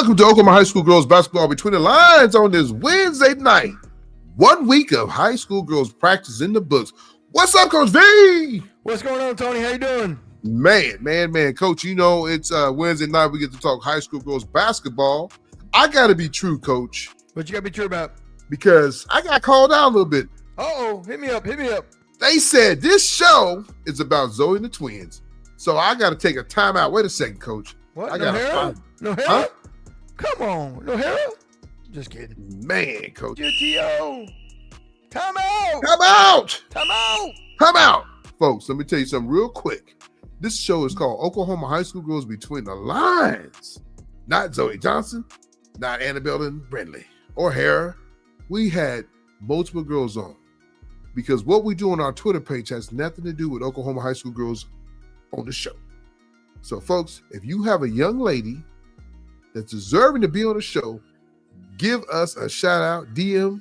Welcome to Oklahoma High School Girls Basketball Between the Lines on this Wednesday night. 1 week of high school girls practice in the books. What's up, Coach V? What's going on, Tony? How you doing? Man. Coach, you know it's Wednesday night. We get to talk high school girls basketball. I got to be true, Coach. What you got to be true about? Because I got called out a little bit. Uh-oh. Hit me up. They said this show is about Zoe and the twins. So I got to take a timeout. Wait a second, Coach. What? No Hera? No Hera? Huh? Come on. No Hera? Just kidding. Man, Coach. GTO. Time out. Folks, let me tell you something real quick. This show is called Oklahoma High School Girls Between the Lines. Not Zoe Johnson, not Annabelle and Brindley or Hera. We had multiple girls on because what we do on our Twitter page has nothing to do with Oklahoma High School girls on the show. So, folks, if you have a young lady that's deserving to be on the show, give us a shout out, DM.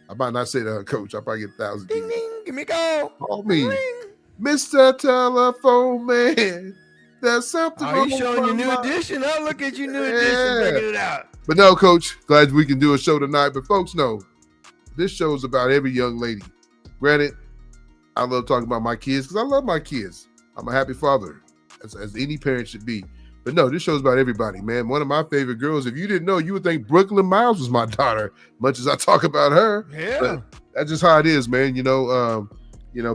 I might not say that, Coach. I probably get 1,000. Ding, ding. Give me a call. Call me. Ring. Mr. Telephone Man. There's something wrong. You showing your new edition? Oh, look at your new edition. Bringing it out. But no, Coach, glad we can do a show tonight. But folks, no, this show is about every young lady. Granted, I love talking about my kids because I love my kids. I'm a happy father, as any parent should be. But no, this show's about everybody, man. One of my favorite girls, if you didn't know, you would think Brooklyn Miles was my daughter, much as I talk about her. Yeah. But that's just how it is, man. You know,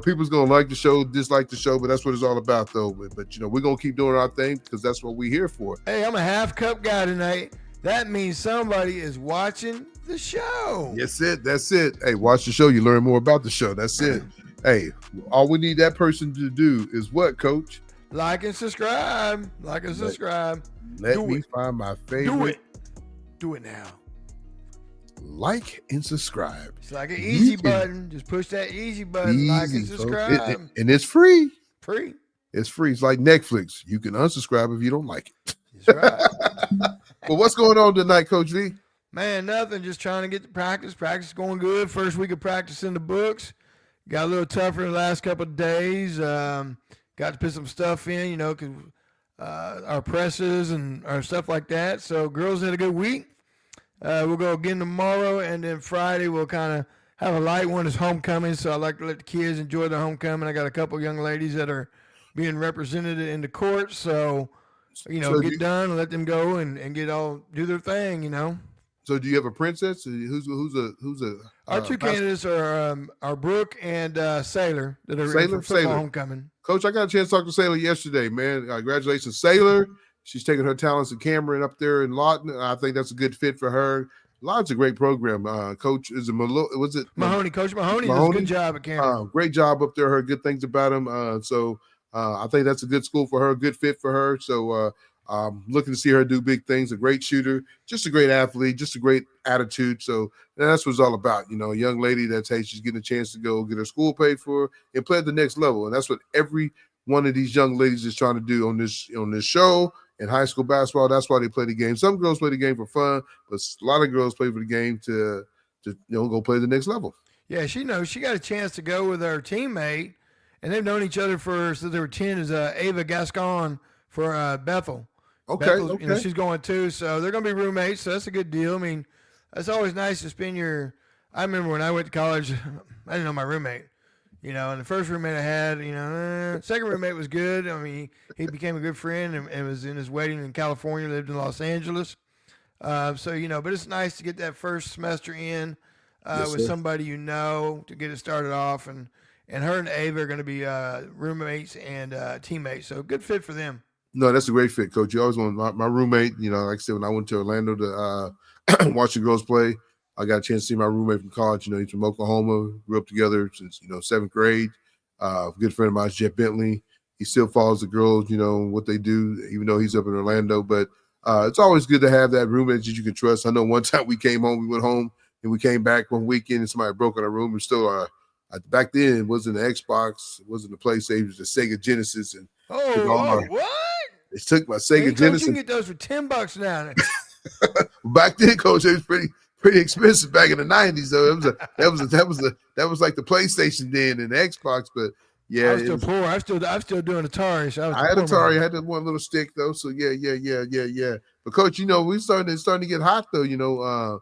people's going to like the show, dislike the show, but that's what it's all about, though. But we're going to keep doing our thing because that's what we're here for. Hey, I'm a half-cup guy tonight. That means somebody is watching the show. That's it. Hey, watch the show. You learn more about the show. That's it. Hey, all we need that person to do is what, Coach? Like and subscribe. Let me find my favorite. Do it now. Like and subscribe. It's like an easy button. Just push that easy button. Easy, like and subscribe. And it's free. It's free. It's like Netflix. You can unsubscribe if you don't like it. That's right. Well, what's going on tonight, Coach V? Man, nothing. Just trying to get to practice. Practice going good. First week of practice in the books. Got a little tougher the last couple of days. Got to put some stuff in, because our presses and our stuff like that. So girls had a good week. We'll go again tomorrow, and then Friday we'll kind of have a light one. It's homecoming, so I like to let the kids enjoy their homecoming. I got a couple young ladies that are being represented in the court, so get done and let them go and do their thing, So do you have a princess? Who's our two candidates are Brooke and Sailor that are in for homecoming. Coach, I got a chance to talk to Sailor yesterday, man. Congratulations, Sailor. She's taking her talents in Cameron up there in Lawton. I think that's a good fit for her. Lawton's a great program. Coach, Mahoney? Coach Mahoney does a good job at Cameron. Great job up there. Heard good things about him. So I think that's a good school for her, a good fit for her. So looking to see her do big things. A great shooter, just a great athlete, just a great attitude. So that's what it's all about. A young lady she's getting a chance to go get her school paid for and play at the next level. And that's what every one of these young ladies is trying to do on this show in high school basketball. That's why they play the game. Some girls play the game for fun, but a lot of girls play for the game to go play the next level. Yeah, she knows she got a chance to go with her teammate, and they've known each other since they were 10. Is Ava Gascon for Bethel. Okay. She's going too, so they're going to be roommates, so that's a good deal. I mean, it's always nice to spend I remember when I went to college, I didn't know my roommate, and the first roommate I had, second roommate was good. I mean, he became a good friend and was in his wedding in California, lived in Los Angeles. But it's nice to get that first semester in with somebody to get it started off, and her and Ava are going to be roommates and teammates, so good fit for them. No, that's a great fit, Coach. You always want my roommate. Like I said, when I went to Orlando to watch the girls play, I got a chance to see my roommate from college. He's from Oklahoma. Grew up together since 7th grade. Good friend of mine, Jeff Bentley. He still follows the girls. What they do, even though he's up in Orlando. But it's always good to have that roommate that you can trust. I know one time we went home, and we came back one weekend, and somebody broke in our room. And still, back then it wasn't the Xbox, it wasn't the PlayStation, it was the Sega Genesis, and what? They took my Sega Genesis. You can get those for $10 now. Back then, Coach, it was pretty expensive back in the 90s. Though that was like the PlayStation then and the Xbox. But Yeah, I was it still was. poor. I'm still doing Atari, so I was the I had poor Atari. man. I had that one little stick though. So yeah. But coach, we starting to get hot though.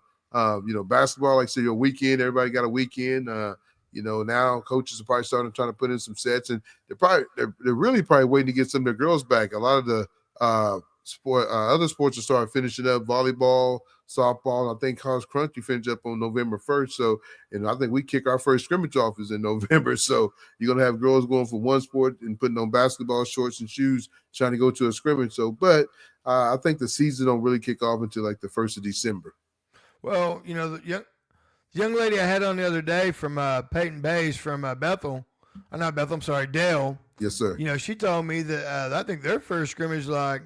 Basketball. Like I said, your weekend. Everybody got a weekend. Now coaches are probably starting to try to put in some sets, and they're really probably waiting to get some of their girls back. A lot of the other sports are starting finishing up. Volleyball, softball. I think college crunch you finish up on November 1st. So, and I think we kick our first scrimmage off is in November. So you're gonna have girls going from one sport and putting on basketball shorts and shoes, trying to go to a scrimmage. So, but I think the season don't really kick off until like the 1st of December. Well, the young lady I had on the other day from Peyton Bays from Bethel, not Bethel, I'm sorry, Dale. Yes, sir. She told me that I think their first scrimmage is like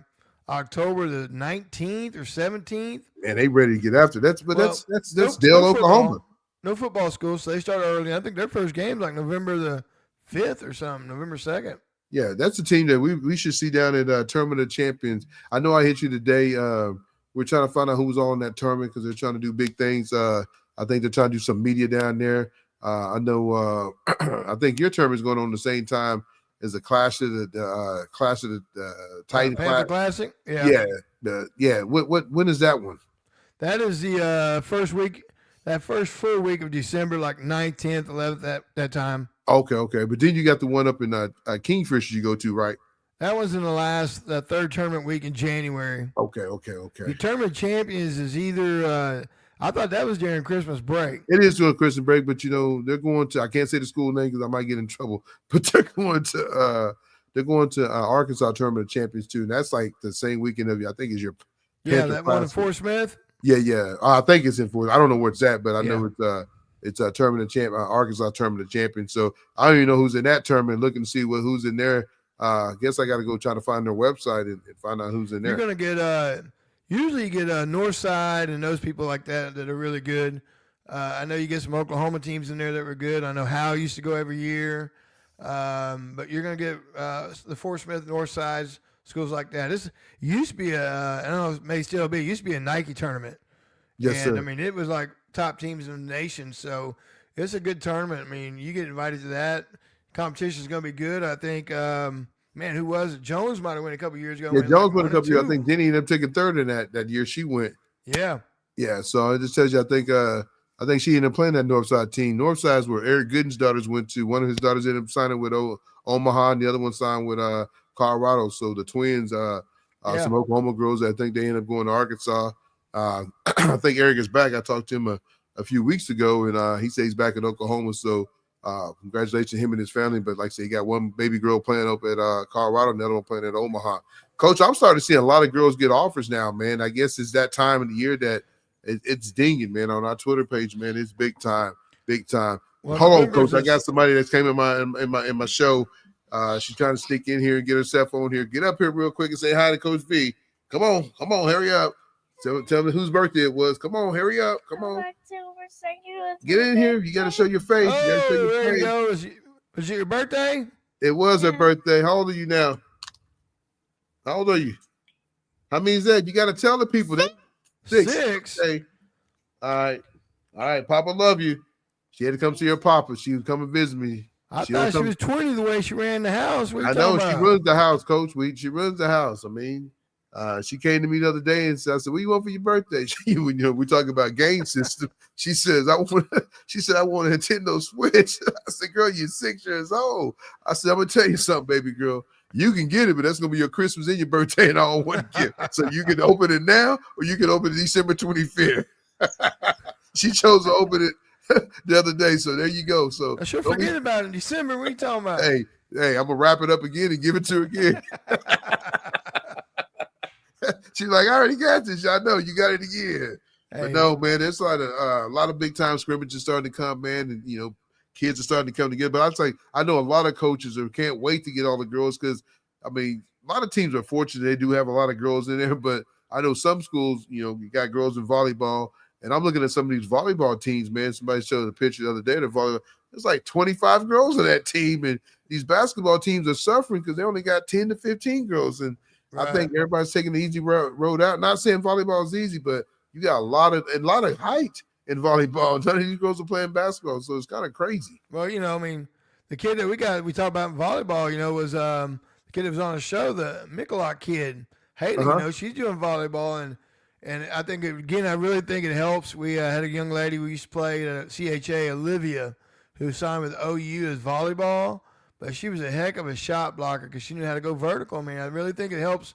October the 19th or 17th. Man, they ready to get after that's. But Well, that's Dale, Oklahoma. No football school, so they start early. I think their first game's like November the 5th or something, November 2nd. Yeah, that's a team that we should see down at Tournament of Champions. I know I hit you today. We're trying to find out who's all in that tournament because they're trying to do big things. I think they're trying to do some media down there. I know. I think your tournament's going on the same time as the Clash of the Titan Panther Classic. Classic. Yeah. When is that one? That is the first week. That first full week of December, like 9th, 10th, 11th, that time. Okay. But then you got the one up in Kingfisher you go to, right? That was in the third tournament week in January. Okay. The tournament champions is either. I thought that was during Christmas break. It is during Christmas break, but they're going to. I can't say the school name because I might get in trouble. But they're going to Arkansas Tournament of Champions too, and that's like the same weekend of I think is your. Panther that one in Fort Smith. Yeah. I think it's in Fort. I don't know where it's at, but I know it's a tournament of Arkansas Tournament of Champions. So I don't even know who's in that tournament. Looking to see who's in there. I guess I got to go try to find their website and find out who's in there. You're gonna get usually you get Northside and those people like that are really good. I know you get some Oklahoma teams in there that were good. I know Hal used to go every year, but you're gonna get the Fort Smith, Northsides, schools like that. This used to be I don't know, it may still be. It used to be a Nike tournament. Yes, and, sir. I mean, it was like top teams in the nation, so it's a good tournament. I mean, you get invited to that. Competition is going to be good. I think, who was it? Jones might have won a couple years ago. Yeah, Jones won a couple years. I think Denny ended up taking third in that year she went. Yeah. Yeah, so it just tells you, I think she ended up playing that Northside team. Northside's where Eric Gooden's daughters went to. One of his daughters ended up signing with Omaha, and the other one signed with Colorado. So the twins, some Oklahoma girls, I think they ended up going to Arkansas. I think Eric is back. I talked to him a few weeks ago, and he said he's back in Oklahoma. So congratulations to him and his family. But like I said, he got one baby girl playing up at Colorado, and the other one playing at Omaha. Coach, I'm starting to see a lot of girls get offers now, man. I guess it's that time of the year that it's dinging, man. On our Twitter page, man, it's big time. Well, hold on, Coach. I got somebody that's came in my show. She's trying to sneak in here and get her cell phone here. Get up here real quick and say hi to Coach V. Come on, hurry up. Tell me whose birthday it was. Come on, hurry up. Come on. Get in here. You got to show your face. There you go. Was it your birthday? It was her birthday. How old are you now? How old are you? How many is that? You got to tell the people that. 6. Hey. All right. Papa love you. She had to come see her papa. She was coming visit me. I thought she was 20 the way she ran the house. I know she runs the house, Coach. She runs the house. I mean, she came to me the other day and said, I said, what do you want for your birthday? We talking about game system. She says, I want a Nintendo Switch. I said, girl, you're 6 years old. I said, I'm going to tell you something, baby girl. You can get it, but that's going to be your Christmas and your birthday and all one gift. So you can open it now or you can open it December 25th. She chose to open it the other day. So there you go. So I should forget about it in December. What are you talking about? Hey, I'm going to wrap it up again and give it to her again. She's like, I already got this. I know you got it again. Hey. But no, man, there's a lot of big time scrimmages starting to come, man, and kids are starting to come together. But I know a lot of coaches who can't wait to get all the girls because, I mean, a lot of teams are fortunate they do have a lot of girls in there. But I know some schools, you got girls in volleyball, and I'm looking at some of these volleyball teams, man. Somebody showed a picture the other day of volleyball. There's like 25 girls on that team, and these basketball teams are suffering because they only got 10 to 15 girls, and right. I think everybody's taking the easy road out. Not saying volleyball is easy, but you got a lot of height in volleyball. None of these girls are playing basketball, so it's kind of crazy. Well, I mean, the kid that we talked about in volleyball, was the kid that was on the show, the Mikulak kid, Uh Haley. huh. She's doing volleyball, and I think again, I really think it helps. We had a young lady we used to play at CHA, Olivia, who signed with OU as volleyball, but she was a heck of a shot blocker because she knew how to go vertical. I mean, I really think it helps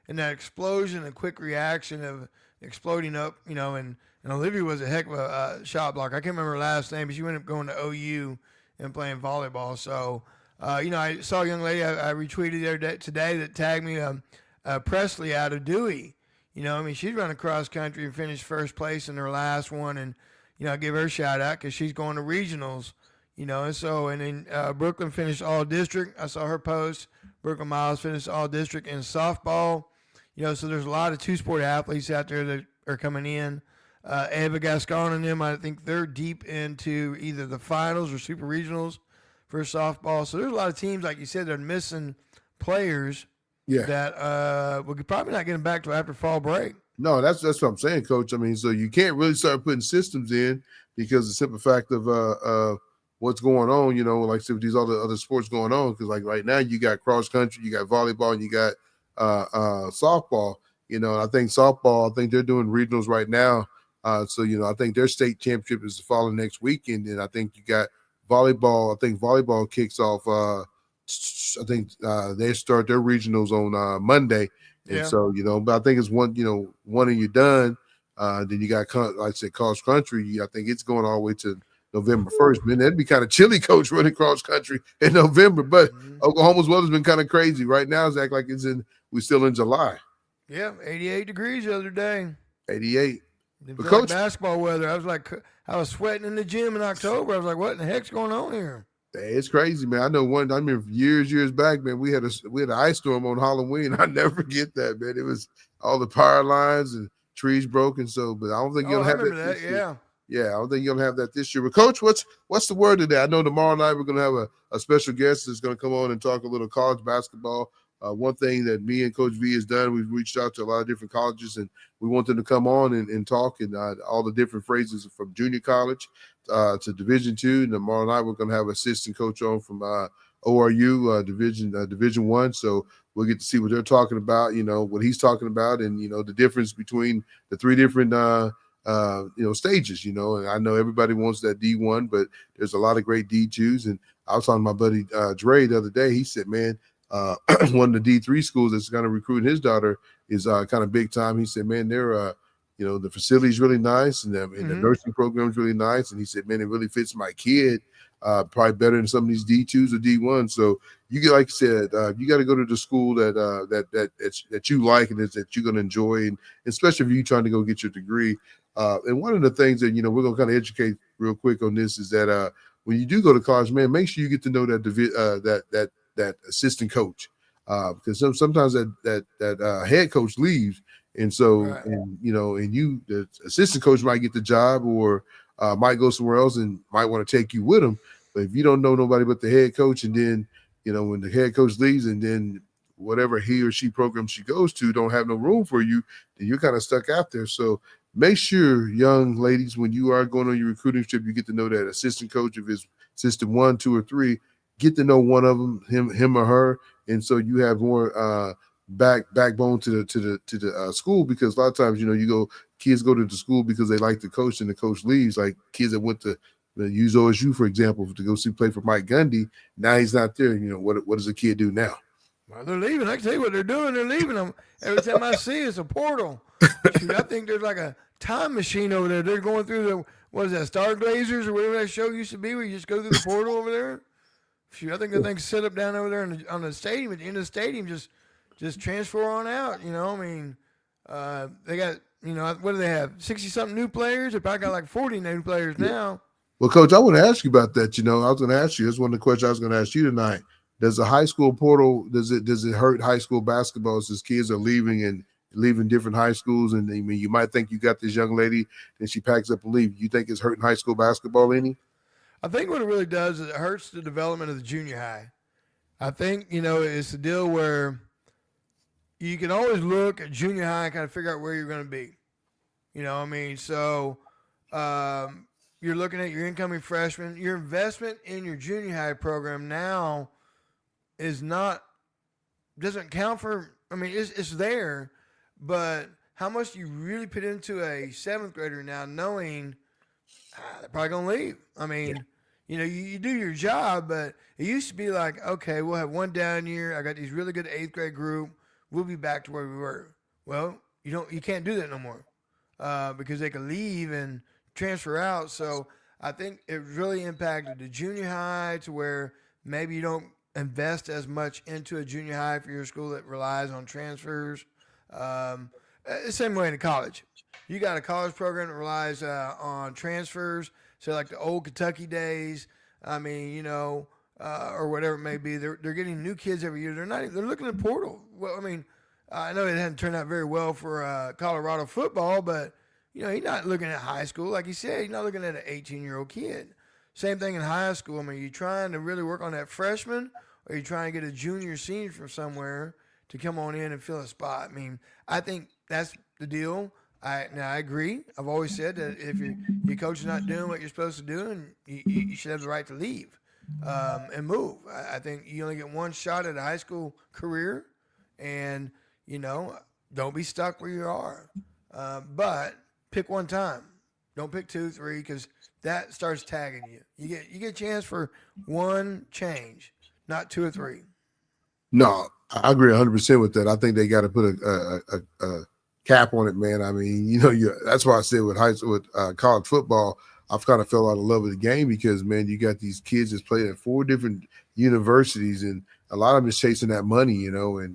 in that explosion and quick reaction of exploding up, and Olivia was a heck of a shot blocker. I can't remember her last name, but she ended up going to OU and playing volleyball. So, I saw a young lady I retweeted there today that tagged me Presley out of Dewey. She's running cross country and finished first place in her last one, and I give her a shout out because she's going to regionals. And then Brooklyn finished all district. I saw her post. Brooklyn Miles finished all district in softball. So there's a lot of two-sport athletes out there that are coming in. Ava Gascon and them, I think they're deep into either the finals or super regionals for softball. So there's a lot of teams, like you said, that are missing players Yeah. that we're probably not getting back to after fall break. No, that's what I'm saying, Coach. I mean, so you can't really start putting systems in because the simple fact of what's going on. Like I said, with these other sports going on. Because like right now, you got cross country, you got volleyball, and you got softball. I think softball. I think they're doing regionals right now. So I think their state championship is the following next weekend, and I think you got volleyball. I think volleyball kicks off. I think they start their regionals on Monday. And Yeah. so, but I think it's one and you're done. Then you got, like I said, cross country. I think it's going all the way to November 1st. Man, that'd be kind of chilly, Coach, running cross country in November. But Oklahoma's weather's been kind of crazy. Right now, it's act like we're still in July. Yeah, 88 degrees the other day. 88. Didn't But feel like Coach, basketball weather. I was sweating in the gym in October. I was like, what in the heck's going on here? it's crazy, man. I know I remember years back, man. We had an ice storm on Halloween. I never forget that, man. It was all the power lines and trees broken. So, but I don't think you'll I have that remember this that. year. Yeah. Yeah, I don't think you're gonna have that this year. But Coach, what's the word today? I know tomorrow night we're gonna have a special guest that's gonna come on and talk a little college basketball. One thing that me and Coach V has done, we've reached out to a lot of different colleges, and we want them to come on and talk and all the different phrases from junior college to Division II. And tomorrow night we're gonna have assistant coach on from ORU Division One. So we'll get to see what they're talking about. What he's talking about, and the difference between the three different stages, and I know everybody wants that D1, but there's a lot of great D2s. And I was talking to my buddy Dre the other day. He said, man, one of the D3 schools that's kind of recruiting his daughter is kind of big time. He said, man, they're the facility's really nice, and the nursing program's really nice. And he said, man, it really fits my kid probably better than some of these D2s or D1s. So you get, like I said, you got to go to the school that you like and that you're going to enjoy, and especially if you're trying to go get your degree. And one of the things that we're going to kind of educate real quick on this is that when you do go to college, man, make sure you get to know that assistant coach, because sometimes that head coach leaves, and so Right. and the assistant coach might get the job or might go somewhere else and might want to take you with him. But if you don't know nobody but the head coach, and then when the head coach leaves, and then whatever he or she program she goes to don't have no room for you, then you're kind of stuck out there. So make sure, young ladies, when you are going on your recruiting trip, you get to know that assistant coach. If it's assistant 1, 2, or 3, get to know one of them, him or her, and so you have more backbone to the school. Because a lot of times, kids go to the school because they like the coach, and the coach leaves. Like kids that went to use OSU, for example, to go play for Mike Gundy. Now he's not there. What does a kid do now? Well, they're leaving. I can tell you what they're doing. They're leaving them. Every time I see it's a portal. Shoot, I think there's like a time machine over there. They're going through what is that, Stargazers or whatever that show used to be, where you just go through the portal over there. Shoot, I think the thing's set up down over there on the stadium. At the end of the stadium, just transfer on out. They got, what do they have? 60-something new players? They probably got like 40 new players now. Well, Coach, I want to ask you about that. I was going to ask you. That's one of the questions I was going to ask you tonight. Does the high school portal, does it hurt high school basketball as kids are leaving different high schools? And I mean, you might think you got this young lady and she packs up and leaves. You think it's hurting high school basketball any? I think what it really does is it hurts the development of the junior high. I think, it's a deal where you can always look at junior high and kind of figure out where you're going to be. So you're looking at your incoming freshman. Your investment in your junior high program now is not doesn't count for. I mean, it's there, but how much do you really put into a seventh grader now, knowing they're probably gonna leave? I mean, you do your job, but it used to be like, okay, we'll have one down year. I got these really good eighth grade group. We'll be back to where we were. Well, you can't do that no more because they could leave and transfer out. So I think it really impacted the junior high to where maybe you don't invest as much into a junior high for your school that relies on transfers. The same way in college. You got a college program that relies on transfers. So like the old Kentucky days. I mean, or whatever it may be. They're getting new kids every year. They're looking at portal. Well, I mean, I know it hadn't turned out very well for Colorado football, but he's not looking at high school like he said. He's not looking at an 18-year-old kid. Same thing in high school. I mean, are you trying to really work on that freshman, or are you trying to get a junior, senior from somewhere to come on in and fill a spot? I mean, I think that's the deal. I agree. I've always said that if your coach is not doing what you're supposed to do, and you should have the right to leave and move. I think you only get one shot at a high school career, and don't be stuck where you are. But pick one time. Don't pick 2, 3, because that starts tagging you. You get a chance for one change, not 2 or 3. No, I agree 100% with that. I think they got to put a cap on it, man. I mean, that's why I said with college football, I've kind of fell out of love with the game because, man, you got these kids that's playing at 4 different universities, and a lot of them is chasing that money, and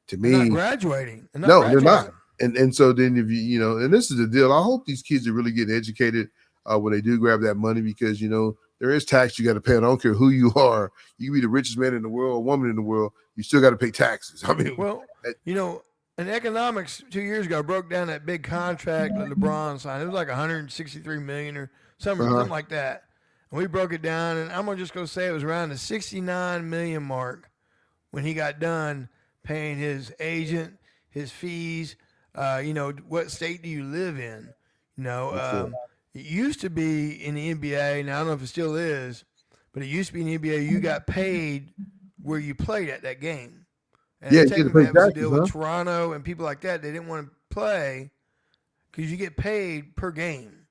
to me, they're not graduating. They're not. And so then if and this is the deal. I hope these kids are really getting educated when they do grab that money because there is tax you got to pay. I don't care who you are. You can be the richest man in the world, woman in the world. You still got to pay taxes. I mean, well, in economics 2 years ago, I broke down that big contract that LeBron signed. It was like $163 million or something like that. And we broke it down, and I'm just going to say it was around the $69 million mark when he got done paying his agent, his fees. What state do you live in? It used to be in the NBA, and I don't know if it still is, but it used to be in the NBA, you got paid where you played at that game. And yeah, technically that was a deal with Toronto and people like that. They didn't want to play because you get paid per game.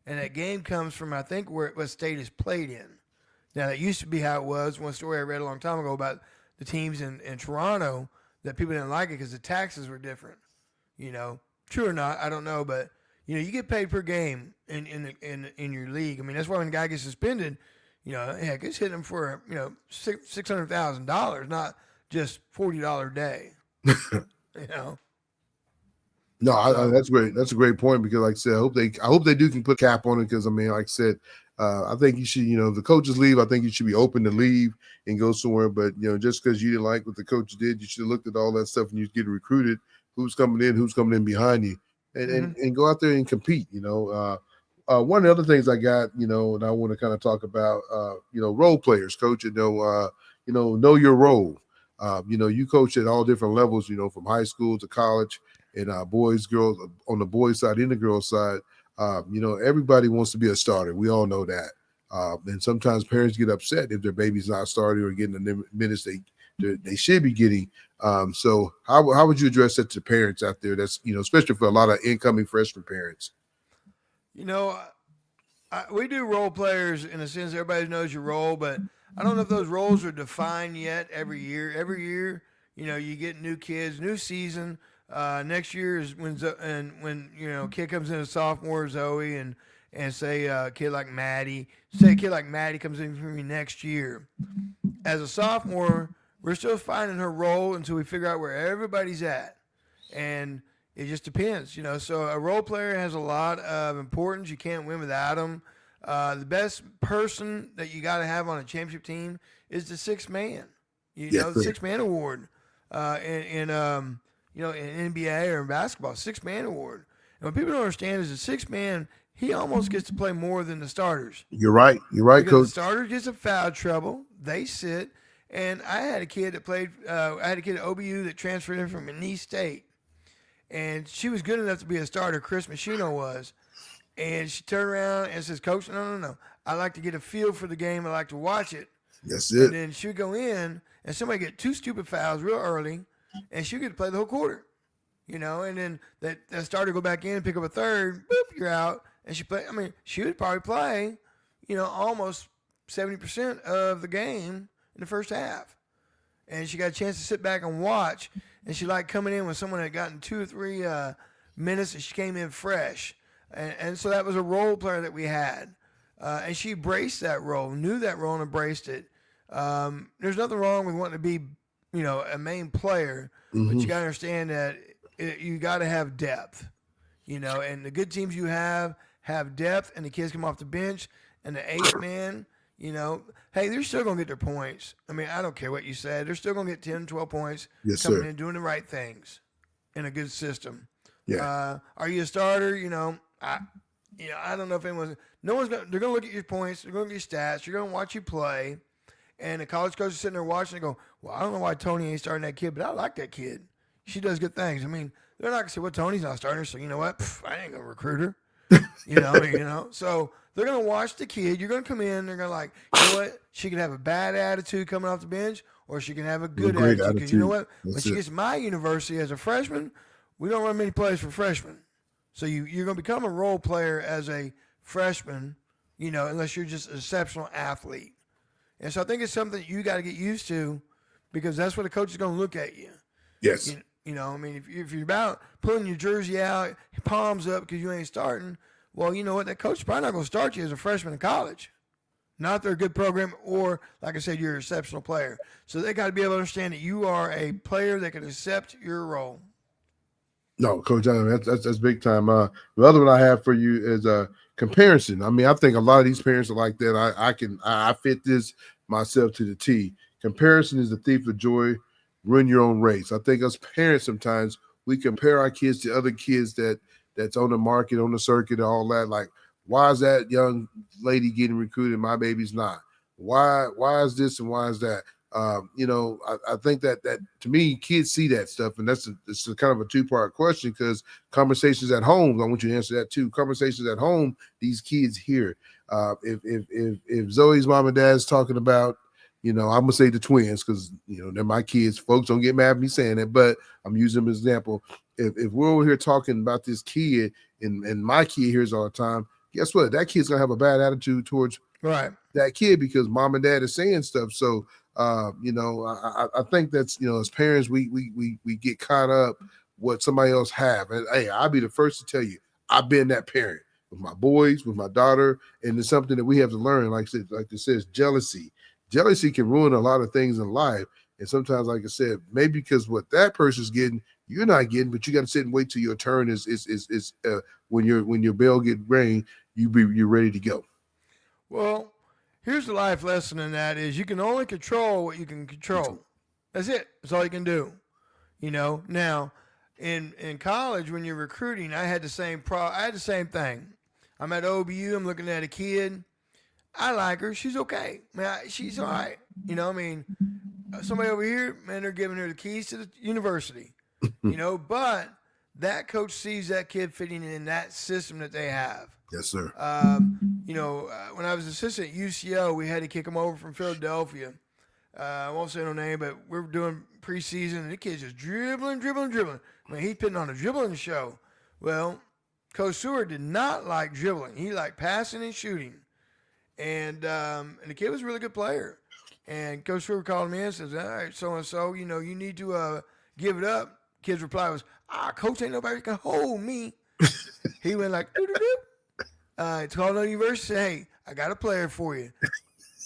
And that game comes from, I think, what state is played in. Now, that used to be how it was. One story I read a long time ago about the teams in Toronto that people didn't like it because the taxes were different. True or not, I don't know, but you get paid per game in your league. I mean, that's why when a guy gets suspended, heck, it's hitting him for $600,000, not just $40 a day. No, that's great. That's a great point because, like I said, I hope they can put cap on it because I mean, like I said, I think you should, if the coaches leave, I think you should be open to leave and go somewhere. But just because you didn't like what the coach did, you should have looked at all that stuff and you get recruited. Who's coming in behind you, and go out there and compete. One of the other things I got, and I want to kind of talk about, role players, coach. Know your role. You coach at all different levels. From high school to college, and boys, girls, on the boys' side and the girls' side. Everybody wants to be a starter. We all know that. And sometimes parents get upset if their baby's not starting or getting the minutes they should be getting. So how would you address that to parents out there? That's especially for a lot of incoming freshman parents. We do role players in a sense. Everybody knows your role, but I don't know if those roles are defined yet. Every year, you get new kids, new season. Next year is when kid comes in as sophomore, Zoe, and say a kid like Maddie. Say a kid like Maddie comes in for me next year. As a sophomore, we're still finding her role until we figure out where everybody's at. And it just depends, So a role player has a lot of importance. You can't win without them. The best person that you got to have on a championship team is the sixth man. The sixth-man award in NBA or in basketball, sixth-man award. And what people don't understand is the sixth man, he almost gets to play more than the starters. You're right, because Coach. The starter gets in foul trouble. They sit. And I had a kid that played. I had a kid at OBU that transferred in from Nice State, and she was good enough to be a starter. Chris Machino was, And she turned around and says, Coach, no. I like to get a feel for the game. I like to watch it. That's And it. then she would go in and somebody get two stupid fouls real early and she would get to play the whole quarter. And then that starter go back in, pick up a third, boop, you're out. And she would probably play, almost 70% of the game in the first half. And she got a chance to sit back and watch. And she liked coming in when someone had gotten 2 or 3 minutes and she came in fresh. And so that was a role player that we had. And she embraced that role, knew that role and embraced it. There's nothing wrong with wanting to be, a main player, but you got to understand that you got to have depth, and the good teams you have depth, and the kids come off the bench, and the eighth man, hey, they're still going to get their points. I mean, I don't care what you said. They're still going to get 10, 12 points Yes, coming sir. in, doing the right things in a good system. Yeah. Are you a starter? I don't know if anyone's. No one's. They're going to look at your points. They're going to get your stats. You're going to watch you play. And the college coach is sitting there watching and go, well, I don't know why Tony ain't starting that kid, but I like that kid. She does good things. I mean, they're not going to say, well, Tony's not starting her, so you know what? I ain't going to recruit her. So they're going to watch the kid. You're going to come in. They're going to like, you know what? She can have a bad attitude coming off the bench, or she can have a good great attitude. Because you know attitude. what? When That's she it. gets my university as a freshman, we don't run many plays for freshmen. So you're going to become a role player as a freshman, unless you're just an exceptional athlete. And so I think it's something you got to get used to because that's what the coach is going to look at you. Yes. If you're about pulling your jersey out, palms up because you ain't starting, well, you know what? That coach is probably not going to start you as a freshman in college. Not if they're a good program or, like I said, you're an exceptional player. So they got to be able to understand that you are a player that can accept your role. No, Coach Allen, that's big time. The other one I have for you is comparison. I mean, I think a lot of these parents are like that. I fit this myself to the T. Comparison is the thief of joy. Run your own race. I think us parents sometimes we compare our kids to other kids that's on the market, on the circuit, and all that. Like, why is that young lady getting recruited? My baby's not. Why is this and why is that? I think that to me, kids see that stuff, and it's a kind of a two-part question because conversations at home, I want you to answer that too. Conversations at home, these kids hear. If Zoe's mom and dad's talking about, I'm gonna say the twins because they're my kids. Folks, don't get mad at me saying it, but I'm using them as an example. If we're over here talking about this kid and my kid hears all the time, guess what? That kid's gonna have a bad attitude towards Right. that kid because mom and dad is saying stuff. So I think that's as parents we get caught up what somebody else have, and hey, I'll be the first to tell you I've been that parent with my boys, with my daughter, and it's something that we have to learn. Like it says, jealousy can ruin a lot of things in life, and sometimes, like I said, maybe because what that person's getting, you're not getting, but you got to sit and wait till your turn is when your bell get rang, you're ready to go. Well, here's the life lesson in that is you can only control what you can control. That's it. That's all you can do. Now in college when you're recruiting, I had the same thing. I'm at OBU, I'm looking at a kid. I like her. She's okay. She's all right. Somebody over here, man, they're giving her the keys to the university. But that coach sees that kid fitting in that system that they have. Yes, sir. When I was assistant at UCO, we had to kick him over from Philadelphia. I won't say no name, but we were doing preseason, and the kid's just dribbling. I mean, he's putting on a dribbling show. Well, Coach Seward did not like dribbling. He liked passing and shooting. And the kid was a really good player. And Coach Seward called me in and says, all right, so-and-so, you need to give it up. Kid's reply was, Coach, ain't nobody can hold me. He went like, doo-doo-doo. Called the university, hey, I got a player for you.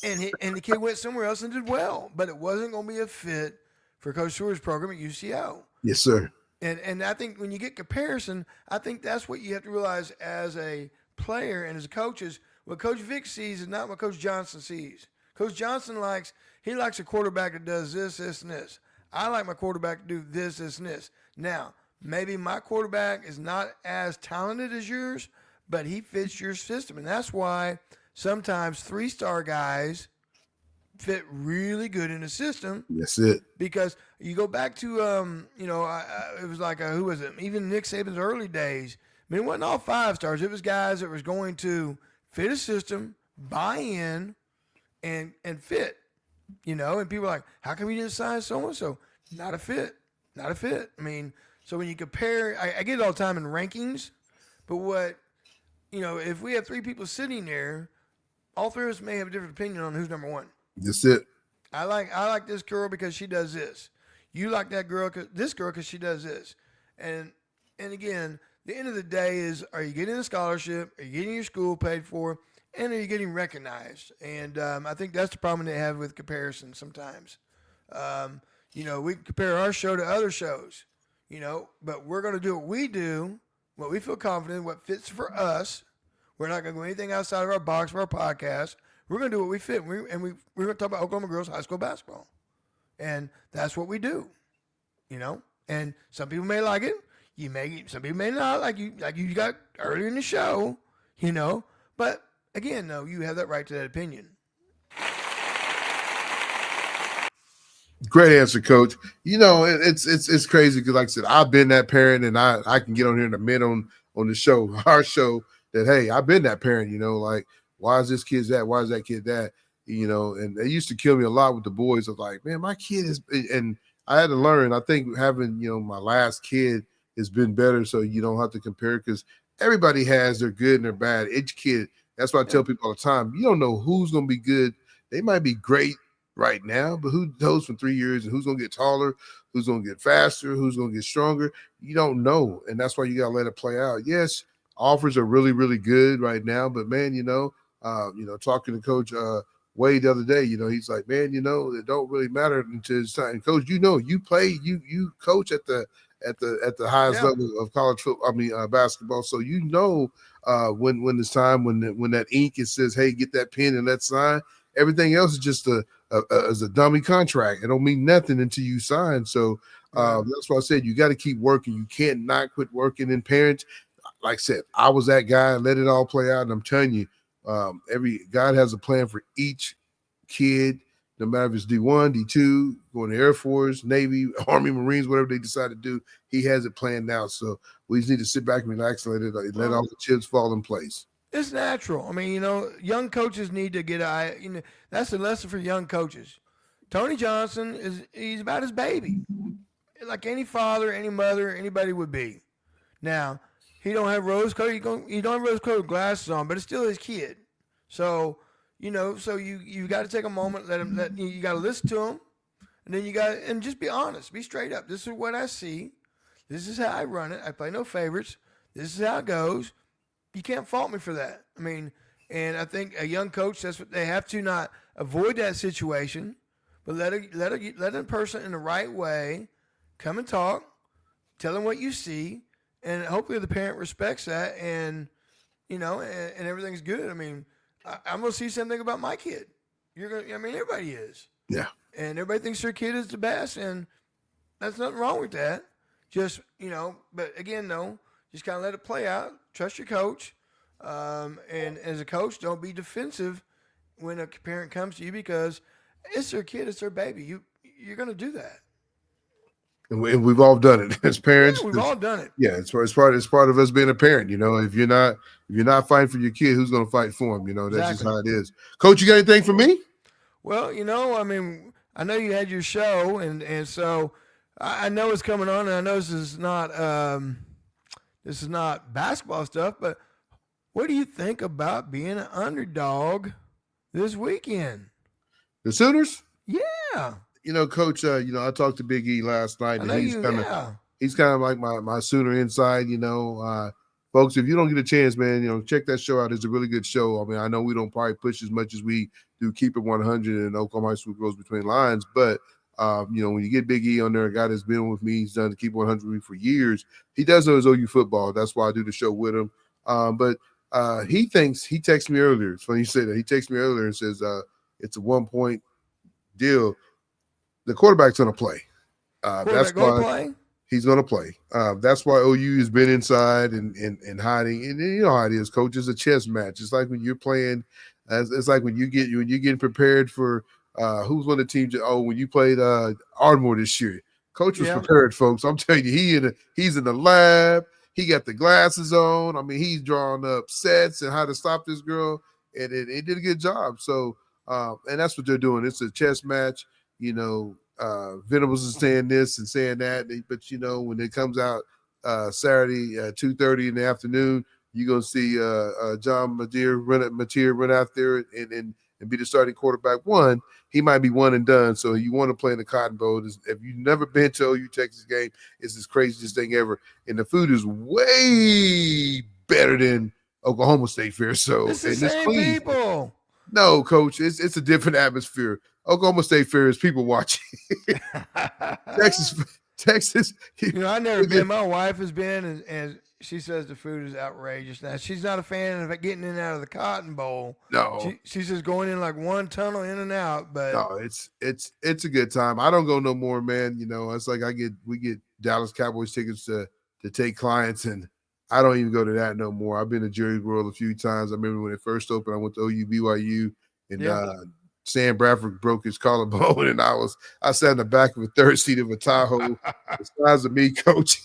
And the kid went somewhere else and did well. But it wasn't going to be a fit for Coach Seward's program at UCO. Yes, sir. And I think when you get comparison, I think that's what you have to realize as a player and as a coach is what Coach Vick sees is not what Coach Johnson sees. Coach Johnson likes a quarterback that does this, and this. I like my quarterback to do this, and this. Now, maybe my quarterback is not as talented as yours, but he fits your system. And that's why sometimes 3-star guys fit really good in the system. That's it. Because you go back to, it was like, who was it? Even Nick Saban's early days. I mean, it wasn't all 5 stars. It was guys that was going to fit a system, buy in, and fit. And people are like, how come you didn't sign so and so? Not a fit. Not a fit. I mean, so when you compare, I get it all the time in rankings, but if we have 3 people sitting there, all 3 of us may have a different opinion on who's number 1. That's it. I like this girl because she does this. You like that girl, this girl, because she does this. And and again, the end of the day is: are you getting a scholarship? Are you getting your school paid for? And are you getting recognized? And I think that's the problem they have with comparison sometimes. We compare our show to other shows, but we're going to do what we do, what we feel confident, what fits for us. We're not going to go anything outside of our box for our podcast. We're going to do what we fit. We're going to talk about Oklahoma girls high school basketball. And that's what we do, And some people may like it. Some people may not, like you got earlier in the show, But again, no, you have that right to that opinion. Great answer, Coach. It's crazy because, like I said, I've been that parent, and I can get on here in a minute on the show, our show, that hey, I've been that parent. Like, why is this kid that? Why is that kid that? And they used to kill me a lot with the boys. Of like, man, my kid is, and I had to learn. I think having my last kid has been better, so you don't have to compare because everybody has their good and their bad. Each kid. That's why I tell people all the time. You don't know who's going to be good. They might be great right now, but who knows from 3 years and who's going to get taller, who's going to get faster, who's going to get stronger? You don't know, and that's why you got to let it play out. Yes, offers are really, really good right now, but man, talking to Coach Wade the other day, he's like, man, it don't really matter until it's time. And Coach, you play, you coach at the highest level of college football. Basketball. So when it's time, when that ink it says, hey, get that pen and that sign. Everything else is just a dummy contract. It don't mean nothing until you sign. So that's why I said you got to keep working. You can't not quit working. And parents, like I said, I was that guy. Let it all play out. And I'm telling you, God has a plan for each kid. No matter if it's D1, D2, going to Air Force, Navy, Army, Marines, whatever they decide to do, he has it planned out. So we just need to sit back and relax and let all the chips fall in place. It's natural. I mean, young coaches need to get that's a lesson for young coaches. Tony Johnson he's about his baby, like any father, any mother, anybody would be. Now, he don't have rose-colored glasses on, but it's still his kid. So, so you got to take a moment, you got to listen to him, and then and just be honest, be straight up. This is what I see. This is how I run it. I play no favorites. This is how it goes. You can't fault me for that. I mean, and I think a young coach, that's what they have to, not avoid that situation, but let a person in the right way come and talk, tell them what you see, and hopefully the parent respects that, and and everything's good. I mean, I'm gonna see something about my kid. Everybody is. Yeah. And everybody thinks their kid is the best, and there's nothing wrong with that. Just but again, no, just kind of let it play out. Trust your coach, and as a coach, don't be defensive when a parent comes to you because it's their kid, it's their baby. You're gonna do that. And we've all done it as parents. Yeah, we've all done it. Yeah, it's part of us being a parent. If you're not fighting for your kid, who's going to fight for him? That's Exactly. just how it is. Coach, you got anything for me? Well, I know you had your show, and so I know it's coming on, and I know this is not basketball stuff, but what do you think about being an underdog this weekend? The Sooners? Yeah. Coach, I talked to Big E last night, and he's kind of like my Sooner inside, folks, if you don't get a chance, man, check that show out. It's a really good show. I mean, I know we don't probably push as much as we do Keep It 100 and Oklahoma High School Girls Between Lines, but when you get Big E on there, a guy that's been with me, he's done the Keep It 100 with me for years. He does know his OU football. That's why I do the show with him. But he texted me earlier. It's funny you say that. He texted me earlier and says it's a 1-point deal. The quarterback's going to play. That's why he's going to play. That's why OU has been inside and hiding. And you know how it is, Coach. It's a chess match. It's like when you're playing. It's like when you're getting prepared for who's one of the teams. When you played Ardmore this year, Coach was prepared, folks. I'm telling you, he's in the lab. He got the glasses on. I mean, he's drawing up sets and how to stop this girl, and it did a good job. So, and that's what they're doing. It's a chess match. Venables is saying this and saying that, but when it comes out Saturday at 2:30 in the afternoon, you're gonna see John Mateer run out there and be the starting quarterback. One, he might be one and done, so you want to play in the Cotton Bowl. If you've never been to OU Texas game, it's the craziest thing ever, and the food is way better than Oklahoma State Fair. So It's the and it's same clean. people. No, Coach, it's a different atmosphere. Oklahoma State Fair is people watching. Texas. I never been. My wife has been, and she says the food is outrageous. Now she's not a fan of getting in and out of the Cotton Bowl. No, she says going in like one tunnel in and out. But no, it's a good time. I don't go no more, man. It's like we get Dallas Cowboys tickets to take clients, and I don't even go to that no more. I've been to Jerry's World a few times. I remember when it first opened, I went to OU BYU, and Sam Bradford broke his collarbone, and I sat in the back of the third seat of a Tahoe, the size of me, Coach,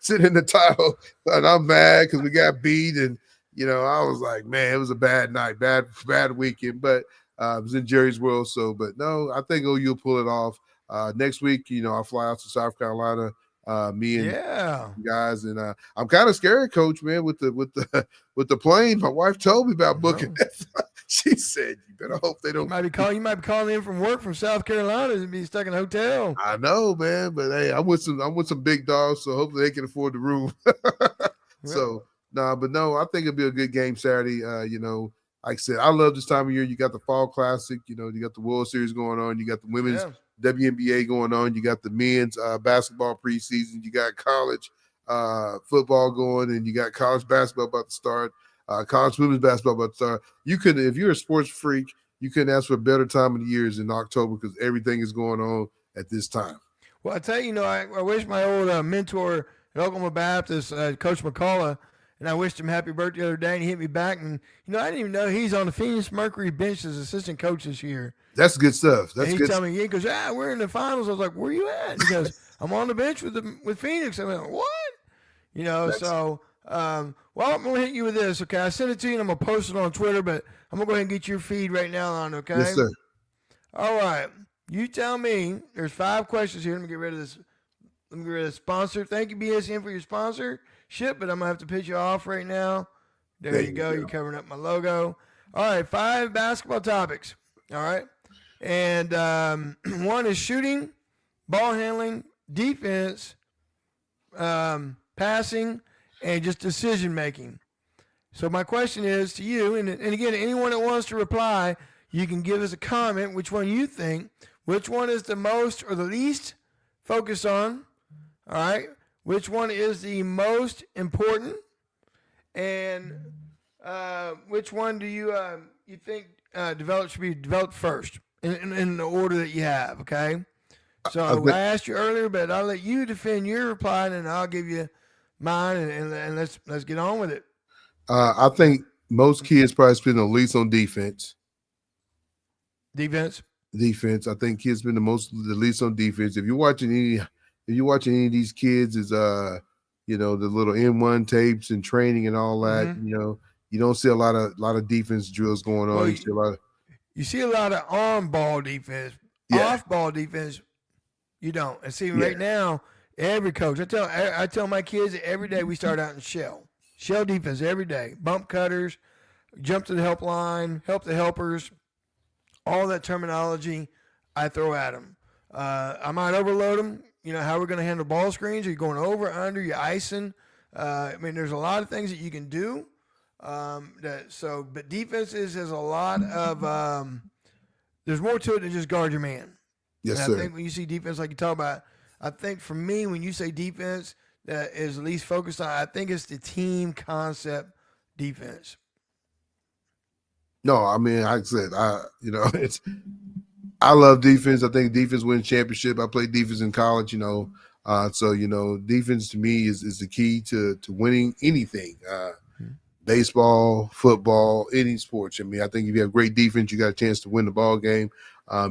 sitting in the Tahoe, and I'm mad because we got beat, and I was like, man, it was a bad night, bad weekend, but it was in Jerry's World. So, but no, I think OU will pull it off. Next week, I'll fly out to South Carolina. Me and guys, and I'm kind of scared, Coach, man, with the plane. My wife told me about booking that. She said, "You better hope they don't." You might be calling in from work from South Carolina and be stuck in a hotel. I know, man, but hey, I'm with some big dogs, so hopefully they can afford the room. So I think it'll be a good game Saturday. Like I said, I love this time of year. You got the Fall Classic, you got the World Series going on, you got the women's WNBA going on, you got the men's basketball preseason, you got college football going, and you got college basketball about to start. College women's basketball about to start. If you're a sports freak, you couldn't ask for a better time of the year in October because everything is going on at this time. Well, I tell you, I wish my old mentor at Oklahoma Baptist, Coach McCullough, and I wished him happy birthday the other day, and he hit me back. And, I didn't even know he's on the Phoenix Mercury bench as assistant coach this year. That's good stuff. And he told me, he goes, we're in the finals. I was like, where are you at? He goes, I'm on the bench with Phoenix. I went, what? So I'm going to hit you with this, okay? I sent it to you, and I'm going to post it on Twitter, but I'm going to go ahead and get your feed right now on, okay? Yes, sir. All right. You tell me. There's 5 questions here. Let me get rid of this. Let me get rid of the sponsor. Thank you, BSN, for your sponsorship, but I'm going to have to pitch you off right now. There you go. You're covering up my logo. All right, 5 basketball topics. All right. And one is shooting, ball handling, defense, passing, and just decision making. So my question is to you, and again, anyone that wants to reply, you can give us a comment which one you think, which one is the most or the least focused on, all right? Which one is the most important, and which one do you think should be developed first in the order that you have, okay? So I asked you earlier, but I'll let you defend your reply, and I'll give you mine, and let's get on with it. I think most kids probably spend the least on defense. Defense. I think kids spend the least on defense. If you're watching any of these kids, is the little N1 tapes and training and all that. Mm-hmm. You don't see a lot of defense drills going on. Well, you see a lot of on ball defense, off ball defense. You don't. And see right now, every coach, I tell my kids that every day we start out in shell defense every day, bump cutters, jump to the help line, help the helpers. All that terminology I throw at them. I might overload them. How we're going to handle ball screens. Are you going over, under? You icing? There's a lot of things that you can do. But defense has a lot of. There's more to it than just guard your man. Yes, and sir. I think when you see defense, like you talk about, I think for me, when you say defense, that is least focused on, I think it's the team concept defense. No, like I said, I love defense. I think defense wins championship. I played defense in college, so defense to me is the key to winning anything. Baseball, football, any sports. I think if you have great defense, you got a chance to win the ball game.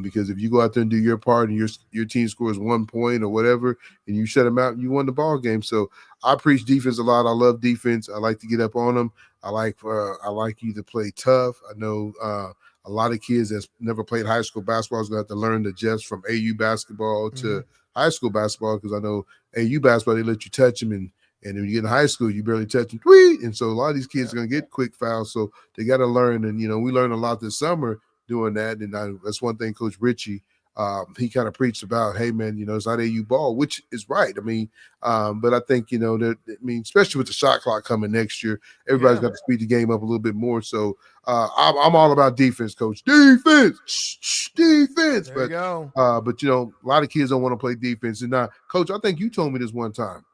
Because if you go out there and do your part and your team scores 1 point or whatever, and you shut them out, you won the ball game. So I preach defense a lot. I love defense. I like to get up on them. I like you to play tough. I know a lot of kids that's never played high school basketball is going to have to learn the adjust from AU basketball to high school basketball, because I know AU basketball, they let you touch them, and when you get in high school, you barely touch them. Tweet! And so a lot of these kids are going to get quick fouls, so they got to learn. And, we learned a lot this summer doing that. And that's one thing Coach Ritchie, he kind of preached about, hey, man, it's not AU ball, which is right. I mean, but I think, especially with the shot clock coming next year, everybody's got to speed the game up a little bit more. So I'm all about defense, Coach. Defense. Defense. There you go. But, a lot of kids don't want to play defense. And now, Coach, I think you told me this one time,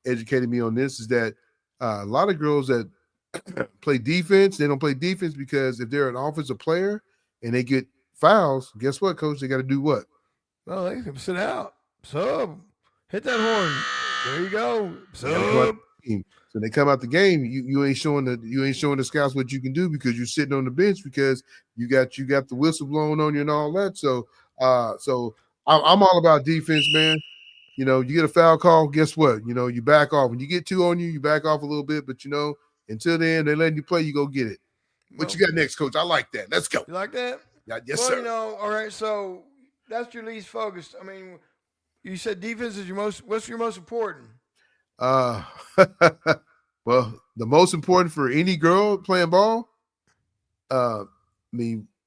educated me on this, is that a lot of girls that play defense, they don't play defense because if they're an offensive player and they get fouls, guess what, Coach? They got to do what? Well, they can sit out. Sub. Hit that horn. There you go. Sub. So they come out the game. You ain't showing the scouts what you can do because you're sitting on the bench because you got the whistle blowing on you and all that. So I'm all about defense, man. You get a foul call, guess what? You back off. When you get two on you, you back off a little bit, but until then, they letting you play, you go get it. What you got next, Coach? I like that. Let's go. You like that? Yes, sir. All right, so that's your least focused. I mean, you said defense is what's your most important? Well, the most important for any girl playing ball,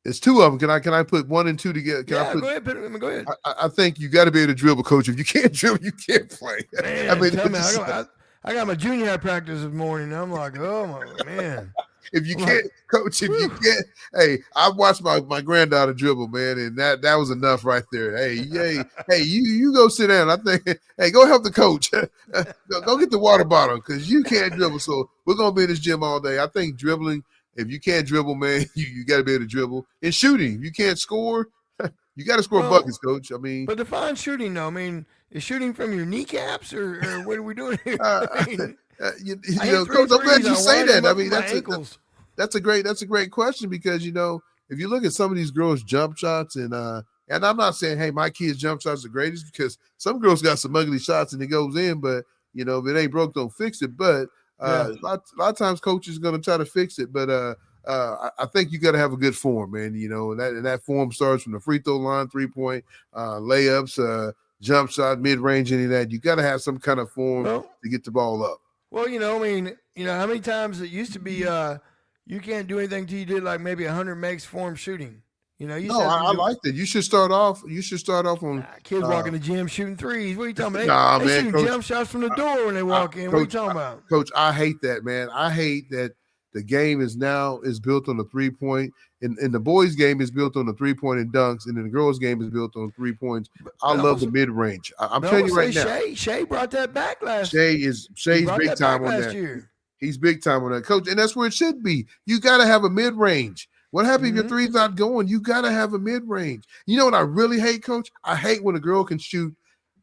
it's two of them. Can I put one and two together? Go ahead. Go ahead. I think you got to be able to dribble, Coach. If you can't dribble, you can't play. Man, I got my junior high practice this morning. And I'm like, oh my man. If you can't, Coach, if you can't, hey, I watched my granddaughter dribble, man, and that was enough right there. Hey, you go sit down. I think, hey, go help the coach. Go get the water bottle because you can't dribble. So we're gonna be in this gym all day. I think dribbling. If you can't dribble, man, you got to be able to dribble. And shooting, you can't score. You got to score buckets, Coach. I mean, but define shooting, though. I mean, is shooting from your kneecaps or what are we doing here? Coach, I'm glad you say that. I mean, that's a great question because if you look at some of these girls' jump shots and I'm not saying, hey, my kids' jump shots are the greatest because some girls got some ugly shots and it goes in, but if it ain't broke, don't fix it. But a lot of times coaches are going to try to fix it, but I think you got to have a good form, man. And that form starts from the free throw line, 3-point layups, jump shot, mid range, any of that. You got to have some kind of form to get the ball up. Well, how many times it used to be you can't do anything till you did like maybe 100 makes form shooting. I like that. You should start off on kids walk in the gym shooting threes. What are you talking about? They shoot jump shots from the door when they walk in. What are you talking about? Coach, I hate that, man. I hate that the game is built on the 3-point, and the boys' game is built on the 3-point and dunks, and then the girls' game is built on 3 points. I love the mid range. I'm telling you right now. Shay brought that back last. Shay's big time on that. Year. He's big time on that, Coach, and that's where it should be. You got to have a mid range. What happens if your three's not going? You got to have a mid range. You know what I really hate, Coach? I hate when a girl can shoot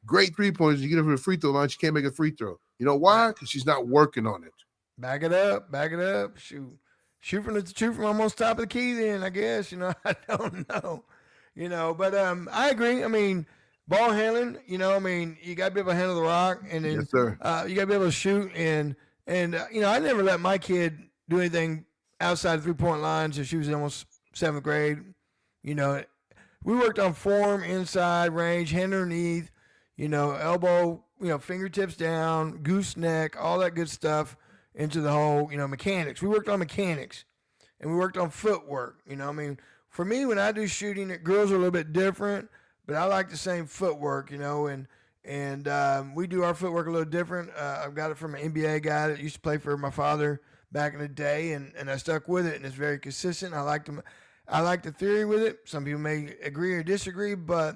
great 3-pointers. You get her from the free throw line, she can't make a free throw. You know why? Because she's not working on it. Back it up. Shoot from almost top of the key. Then I guess I don't know. But I agree. I mean, ball handling. You got to be able to handle the rock, and then yes, sir. You got to be able to shoot. And I never let my kid do anything outside the 3-point line since she was in almost 7th grade. We worked on form, inside range, hand underneath. Elbow. Fingertips down, gooseneck, all that good stuff. Into the whole, mechanics. We worked on mechanics, and we worked on footwork. For me, when I do shooting, girls are a little bit different, but I like the same footwork. And we do our footwork a little different. I've got it from an NBA guy that used to play for my father back in the day, and I stuck with it, and it's very consistent. I like the theory with it. Some people may agree or disagree, but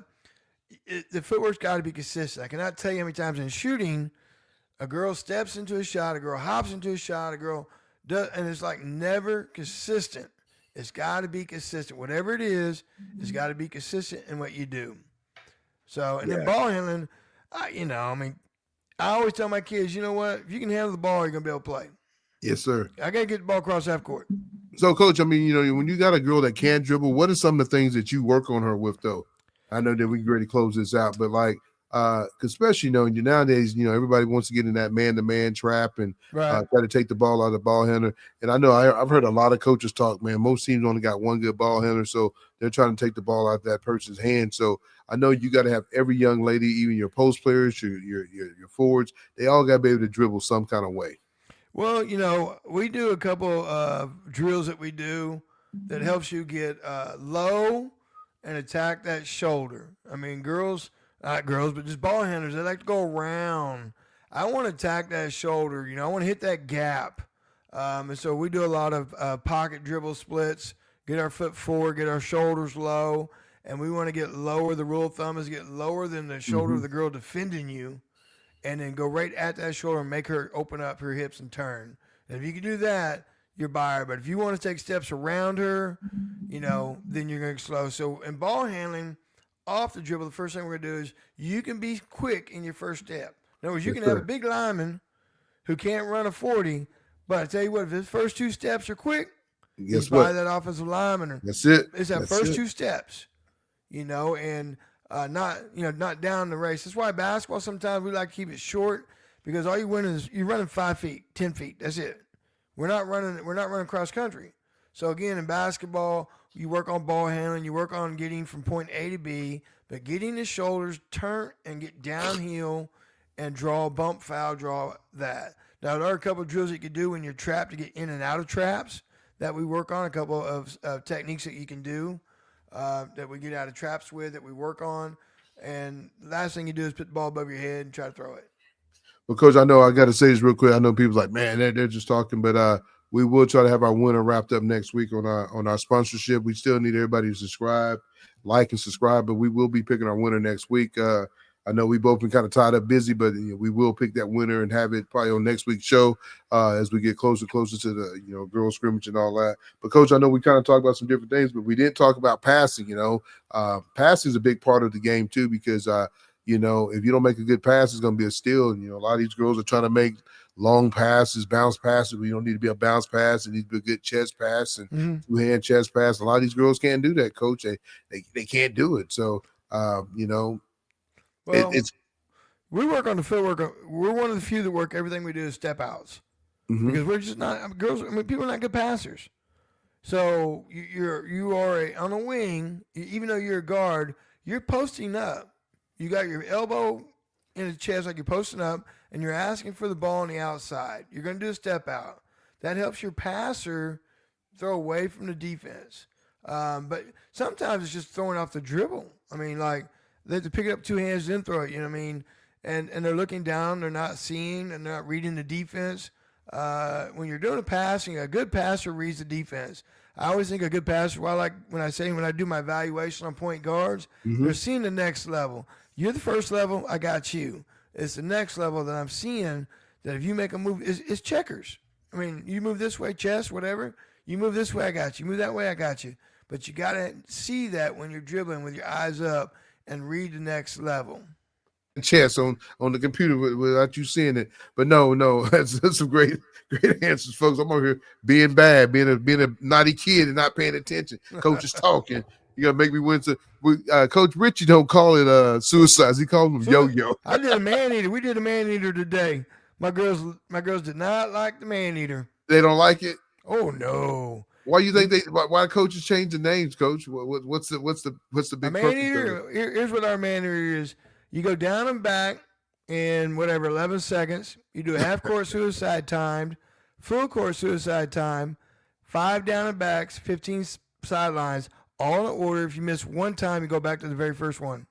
the footwork's got to be consistent. I cannot tell you how many times in shooting. A girl steps into a shot, a girl hops into a shot, a girl does, and it's like never consistent. It's got to be consistent. Whatever it is, it's got to be consistent in what you do. So, and then ball handling, I always tell my kids, you know what? If you can handle the ball, you're going to be able to play. Yes, sir. I got to get the ball across half court. So, Coach, I mean, when you got a girl that can dribble, what are some of the things that you work on her with, though? I know that we can ready to close this out, but like, 'cause especially nowadays, everybody wants to get in that man-to-man trap and Right. try to take the ball out of the ball handler. And I know I've heard a lot of coaches talk, man. Most teams only got one good ball handler, so they're trying to take the ball out of that person's hand. So I know you got to have every young lady, even your post players, your forwards, they all got to be able to dribble some kind of way. Well, we do a couple of drills that we do that helps you get low and attack that shoulder. I mean, girls, not girls, but just ball handlers, they like to go around. I want to attack that shoulder. I want to hit that gap. And so we do a lot of pocket dribble splits, get our foot forward, get our shoulders low, and we want to get lower. The rule of thumb is get lower than the shoulder Hmm. of the girl defending you, and then go right at that shoulder and make her open up her hips and turn. And if you can do that, you're by her. But if you want to take steps around her, then you're going to slow. So in ball handling, off the dribble, the first thing we're going to do is you can be quick in your first step. In other words, you Yes, can have a sir. big lineman who can't run a 40, but I tell you what, if his first two steps are quick, he's Guess what? by that offensive lineman. That's it. It's that That's first it. two steps, and not down the race. That's why basketball sometimes we like to keep it short because all you win is you're running 5 feet, 10 feet. That's it. We're not running cross country. So again, in basketball, you work on ball handling, you work on getting from point A to B, but getting the shoulders, turn and get downhill and draw a bump foul, draw that. Now there are a couple of drills that you can do when you're trapped to get in and out of traps that we work on. A couple of techniques that you can do that we get out of traps with that we work on. And the last thing you do is put the ball above your head and try to throw it. Well, Coach, I know I got to say this real quick. I know people's like, man, they're just talking, but we will try to have our winner wrapped up next week on our sponsorship. We still need everybody to subscribe, like, and subscribe, but we will be picking our winner next week. I know we both been kind of tied up busy, but we will pick that winner and have it probably on next week's show as we get closer to the girls scrimmage and all that. But Coach, I know we kind of talked about some different things, but we didn't talk about passing. Passing is a big part of the game too because if you don't make a good pass, it's going to be a steal. And, a lot of these girls are trying to make long passes, bounce passes. We don't need to be a bounce pass. It needs to be a good chest pass and Mm-hmm. two-hand chest pass. A lot of these girls can't do that, Coach. They can't do it. So, Well, it's we work on the footwork. We're one of the few that work everything we do is step outs mhm. because we're just not girls. I mean, people are not good passers. So you are on a wing, even though you're a guard, you're posting up. You got your elbow in the chest like you're posting up, and you're asking for the ball on the outside. You're going to do a step out. That helps your passer throw away from the defense. But sometimes it's just throwing off the dribble. I mean, like they have to pick it up two hands and then throw it. You know what I mean? And they're looking down. They're not seeing and they're not reading the defense. When you're doing a passing, a good passer reads the defense. I always think a good passer. Well, like when I do my evaluation on point guards, Mhm. they're seeing the next level. You're the first level. I got you. It's the next level that I'm seeing. That if you make a move, it's checkers. I mean, you move this way, chest, whatever. You move this way, I got you. Move that way, I got you. But you gotta see that when you're dribbling with your eyes up and read the next level. Chess on the computer without you seeing it. But no, that's some great answers, folks. I'm over here being bad, being a naughty kid and not paying attention. Coach is talking. You gotta make me win. Coach Richie don't call it suicides. He calls them So yo-yo. I did a man eater. We did a man eater today. My girls did not like the man eater. They don't like it. Oh no. Why you think why coaches change the names, Coach? What's the A big man purpose of it? eater. Here's what our man eater is. You go down and back in whatever 11 seconds. You do a half court suicide timed, full court suicide time, 5 down and backs, 15 sidelines, all in order. If you miss one time, you go back to the very first one.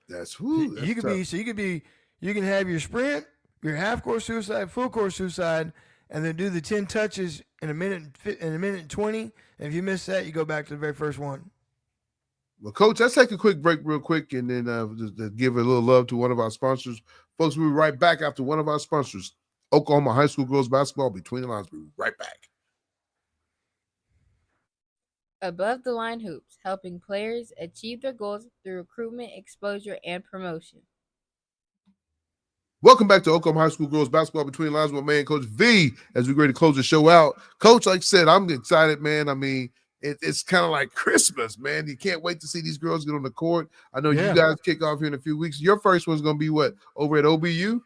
That's You could tough. be so you can have your sprint, your half court suicide, full court suicide, and then do the 10 touches in a minute and 20. And if you miss that, you go back to the very first one. Well, Coach, let's take a quick break real quick and then just to give a little love to one of our sponsors. Folks, we'll be right back after one of our sponsors, Oklahoma High School Girls Basketball. Between the Lines, we'll be right back. Above the Line Hoops, helping players achieve their goals through recruitment, exposure, and promotion. Welcome back to Oklahoma High School Girls Basketball Between the Lines with my man, Coach V, as we're ready to close the show out. Coach, like I said, I'm excited, man. I mean, it's kind of like Christmas, man. You can't wait to see these girls get on the court. I know you guys kick off here in a few weeks. Your first one's going to be what, over at OBU?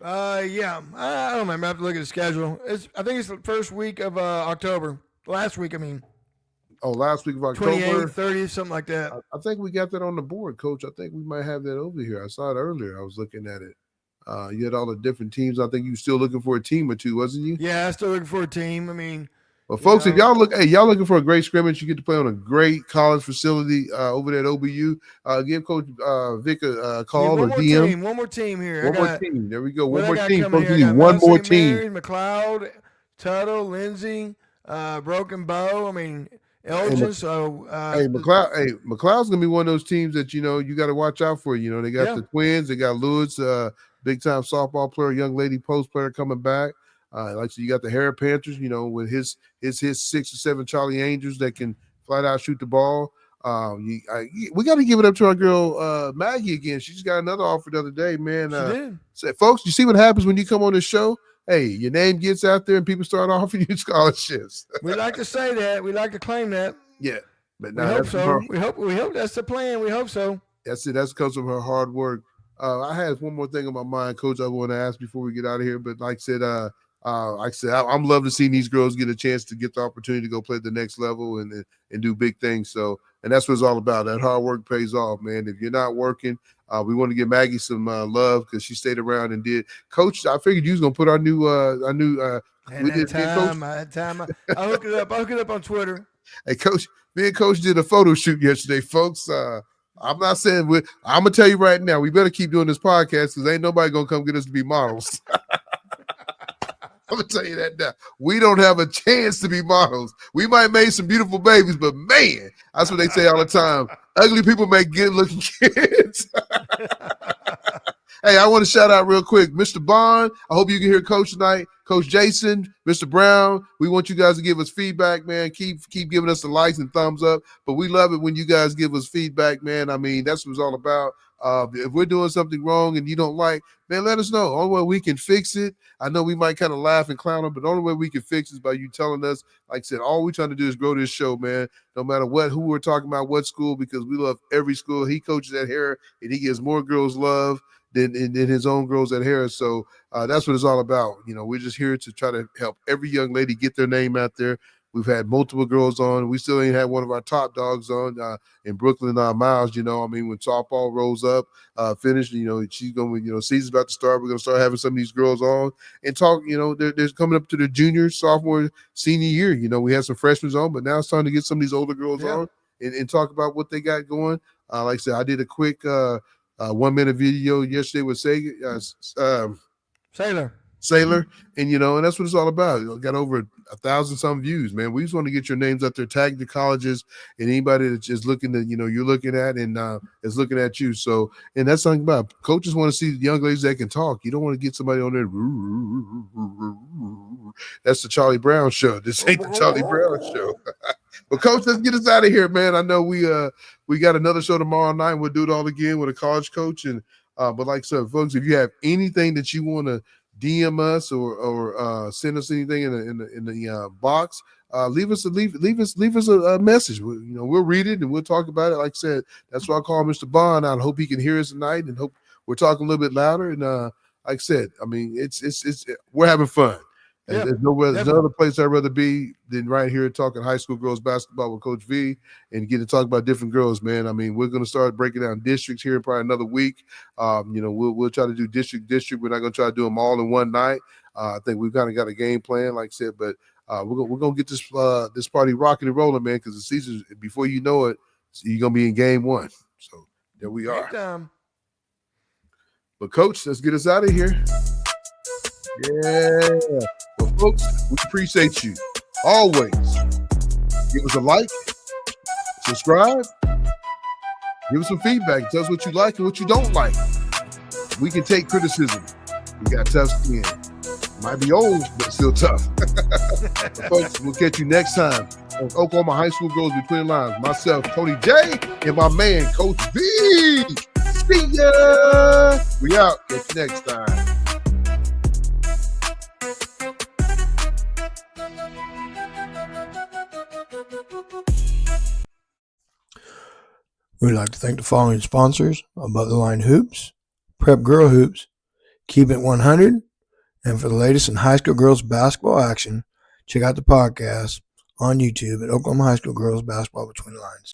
Yeah. I don't remember. I have to look at the schedule. I think it's the first week of October. Last week, I mean. Oh, last week of October. 28th, 30th, something like that. I think we got that on the board, Coach. I think we might have that over here. I saw it earlier. I was looking at it. You had all the different teams. I think you were still looking for a team or two, wasn't you? Yeah, I'm still looking for a team. I mean, well, folks, if y'all looking for a great scrimmage, you get to play on a great college facility over there at OBU. Give Coach Vick a call or DM. One more team here. One more team. There we go. One more team. Folks, we need one more team. Mary, McLeod, Tuttle, Lindsay, Broken Bow. I mean, Elgin. So McLeod's gonna be one of those teams that you got to watch out for. They got the twins. They got Lewis, big time softball player, young lady post player coming back. Like so, you got the Harry Panthers. With his 6 or 7 Charlie Angels that can flat out shoot the ball. We got to give it up to our girl Maggie again. She just got another offer the other day, man. She did. So, folks, you see what happens when you come on this show? Hey, your name gets out there and people start offering you scholarships. We like to say that. We like to claim that. Yeah, but we hope so. We hope that's the plan. We hope so. That's it. That's because of her hard work. I had one more thing on my mind, Coach. I want to ask before we get out of here. But like I said, I'm loving to see these girls get a chance to get the opportunity to go play at the next level and do big things. So, and that's what it's all about. That hard work pays off, man. If you're not working, we want to give Maggie some love because she stayed around and did. Coach, I figured you was gonna put our new. We did time. I'll hook it up. I'll hook it up on Twitter. Hey, Coach, me and Coach did a photo shoot yesterday, folks. I'm not saying I'm gonna tell you right now, we better keep doing this podcast because ain't nobody gonna come get us to be models. I'm gonna tell you that now. We don't have a chance to be models. We might make some beautiful babies, but man, that's what they say all the time. Ugly people make good-looking kids. Hey, I want to shout out real quick, Mr. Bond. I hope you can hear Coach tonight. Coach Jason, Mr. Brown, we want you guys to give us feedback, man. Keep giving us the likes and thumbs up. But we love it when you guys give us feedback, man. I mean, that's what it's all about. If we're doing something wrong and you don't like, man, let us know. The only way we can fix it. I know we might kind of laugh and clown them, but the only way we can fix it is by you telling us. Like I said, all we're trying to do is grow this show, man. No matter who we're talking about, what school, because we love every school. He coaches at Harris, and he gives more girls love than his own girls at Harris. So that's what it's all about. We're just here to try to help every young lady get their name out there. We've had multiple girls on. We still ain't had one of our top dogs on in Brooklyn, Miles. When softball rolls up, finished, she's going to, season's about to start. We're going to start having some of these girls on and talk, they're coming up to the junior, sophomore, senior year. We had some freshmen on, but now it's time to get some of these older girls on and talk about what they got going. Like I said, I did a quick 1-minute video yesterday with Sailor, and that's what it's all about. Got over 1,000 some views, man. We just want to get your names up there, tag the colleges and anybody that's just looking at, you're looking at and is looking at you. So, and that's something about coaches want to see young ladies that can talk. You don't want to get somebody on there. That's the Charlie Brown show. This ain't the Charlie Brown show. But Coach, let's get us out of here, man. I know we got another show tomorrow night. We'll do it all again with a college coach. And but like I said, folks, if you have anything that you want to DM us or send us anything in the box, leave us a message. We'll read it and we'll talk about it. Like I said, that's why I call Mr. Bond out. I hope he can hear us tonight and hope we're talking a little bit louder. And like I said, I mean, it's we're having fun. Yeah, there's no other place I'd rather be than right here talking high school girls basketball with Coach V and get to talk about different girls, man. I mean, we're going to start breaking down districts here in probably another week. We'll try to do district. We're not going to try to do them all in one night. I think we've kind of got a game plan, like I said, but we're going to get this party rocking and rolling, man, because the season, before you know it, you're going to be in game 1. So there we are. But Coach, let's get us out of here. Yeah. Well, folks, we appreciate you. Always. Give us a like, subscribe, give us some feedback. Tell us what you like and what you don't like. We can take criticism. We got tough skin. Might be old, but still tough. Folks, we'll catch you next time on Oklahoma High School Girls Between the Lines. Myself, Tony J, and my man, Coach V. See ya. We out. Catch you next time. We'd like to thank the following sponsors: Above the Line Hoops, Prep Girl Hoops, Keep It 100, and for the latest in high school girls basketball action, check out the podcast on YouTube at Oklahoma High School Girls Basketball Between the Lines.